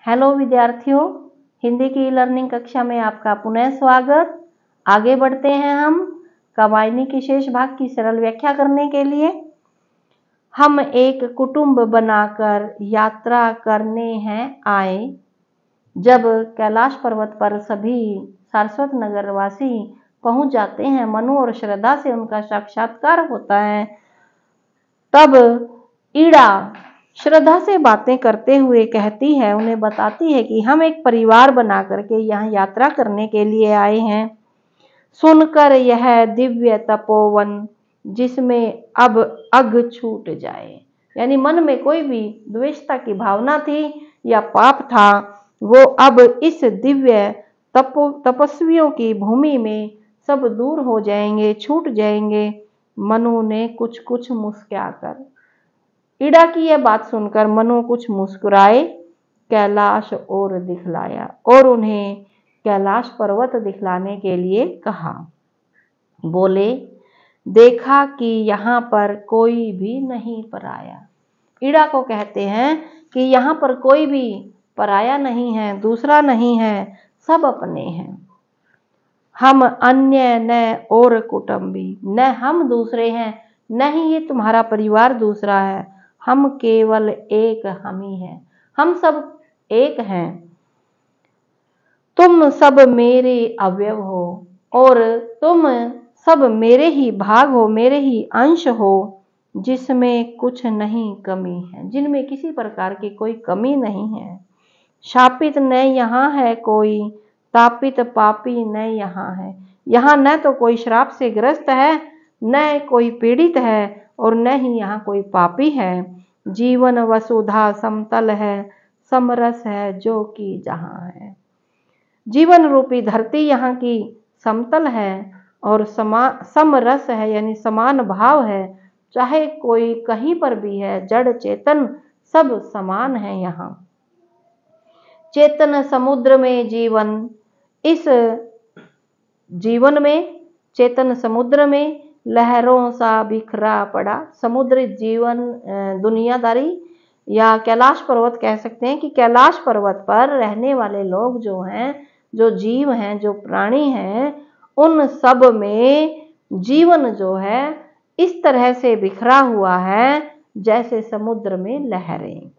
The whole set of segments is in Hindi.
हेलो विद्यार्थियों, हिंदी की लर्निंग कक्षा में आपका पुनः स्वागत। आगे बढ़ते हैं हम कामायनी की शेष भाग की सरल व्याख्या करने के लिए। हम एक कुटुंब बनाकर यात्रा करने हैं आए। जब कैलाश पर्वत पर सभी सारस्वत नगर वासी पहुंच जाते हैं, मनु और श्रद्धा से उनका साक्षात्कार होता है। तब ईड़ा श्रद्धा से बातें करते हुए कहती है, उन्हें बताती है कि हम एक परिवार बना करके यहाँ यात्रा करने के लिए आए हैं। सुनकर यह दिव्य तपोवन जिसमें अब अग छूट जाए, यानी मन में कोई भी द्वेषता की भावना थी या पाप था, वो अब इस दिव्य तपस्वियों की भूमि में सब दूर हो जाएंगे, छूट जाएंगे। मनु ने कुछ कुछ मुस्कुराकर, ईड़ा की यह बात सुनकर मनु कुछ मुस्कुराए, कैलाश और दिखलाया और उन्हें कैलाश पर्वत दिखलाने के लिए कहा। बोले, देखा कि यहाँ पर कोई भी नहीं पराया। ईड़ा को कहते हैं कि यहाँ पर कोई भी पराया नहीं है, दूसरा नहीं है, सब अपने हैं। हम अन्य न और कुटुंबी, न हम दूसरे हैं, न ही ये तुम्हारा परिवार दूसरा है। हम केवल एक हम ही हैं, हम सब एक हैं। तुम सब मेरे अवयव हो और तुम सब मेरे ही भाग हो, मेरे ही अंश हो, जिसमें कुछ नहीं कमी है, जिनमें किसी प्रकार की कोई कमी नहीं है। शापित न यहाँ है कोई, तापित पापी न यहाँ है। यहाँ न तो कोई श्राप से ग्रस्त है, न कोई पीड़ित है और न ही यहाँ कोई पापी है। जीवन वसुधा समतल है, समरस है जो कि जहाँ है। जीवन रूपी धरती यहाँ की समतल है और समरस है, यानी समान भाव है। चाहे कोई कहीं पर भी है, जड़ चेतन सब समान है। यहाँ चेतन समुद्र में जीवन, इस जीवन में चेतन समुद्र में लहरों सा बिखरा पड़ा। समुद्र जीवन दुनियादारी या कैलाश पर्वत कह सकते हैं कि कैलाश पर्वत पर रहने वाले लोग जो हैं, जो जीव हैं, जो प्राणी हैं, उन सब में जीवन जो है इस तरह से बिखरा हुआ है जैसे समुद्र में लहरें।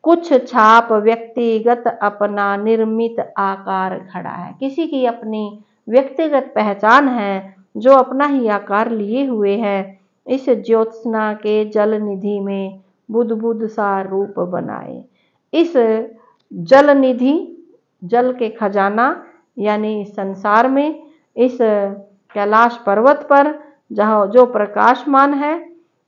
कुछ छाप व्यक्तिगत अपना निर्मित आकार खड़ा है, किसी की अपनी व्यक्तिगत पहचान है जो अपना ही आकार लिए हुए है। इस ज्योत्सना के जल निधि में बुद्ध बुद्ध सा रूप बनाए। इस जल निधि, जल के खजाना यानी संसार में, इस कैलाश पर्वत पर जहाँ जो प्रकाशमान है,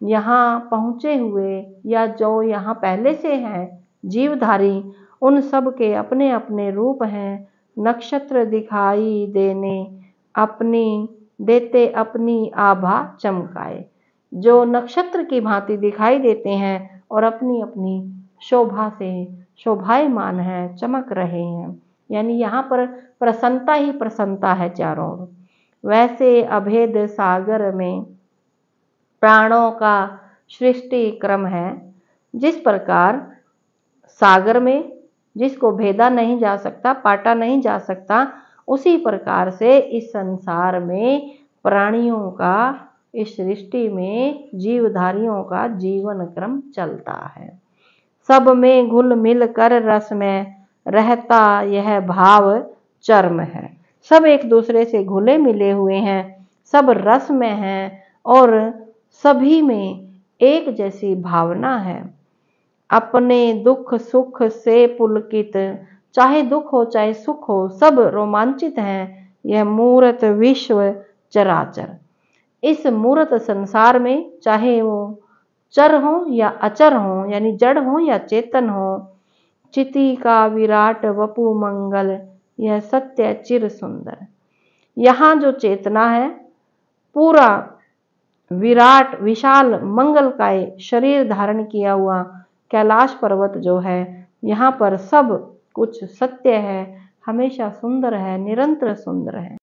यहाँ पहुँचे हुए या जो यहाँ पहले से हैं जीवधारी, उन सब के अपने अपने रूप हैं। नक्षत्र दिखाई देते अपनी आभा चमकाए, जो नक्षत्र की भांति दिखाई देते हैं और अपनी अपनी शोभा से शोभायमान है, चमक रहे हैं। यानी यहाँ पर प्रसन्नता ही प्रसन्नता है चारों ओर। वैसे अभेद सागर में प्राणों का सृष्टि क्रम है। जिस प्रकार सागर में जिसको भेदा नहीं जा सकता, पाटा नहीं जा सकता, उसी प्रकार से इस संसार में प्राणियों का, इस सृष्टि में जीवधारियों का जीवन क्रम चलता है। सब में घुल मिल कर रस में रहता यह भाव चरम है। सब एक दूसरे से घुले मिले हुए हैं, सब रस में हैं और सभी में एक जैसी भावना है। अपने दुख सुख से पुलकित, चाहे दुख हो चाहे सुख हो, सब रोमांचित हैं। यह मूर्त विश्व चराचर, इस मूर्त संसार में चाहे वो चर हो या अचर हो, यानी जड़ हो या चेतन हो, चिति का विराट वपु मंगल, यह सत्य चिर सुंदर। यहाँ जो चेतना है, पूरा विराट विशाल मंगलकाय शरीर धारण किया हुआ कैलाश पर्वत जो है, यहाँ पर सब कुछ सत्य है, हमेशा सुंदर है, निरंतर सुंदर है।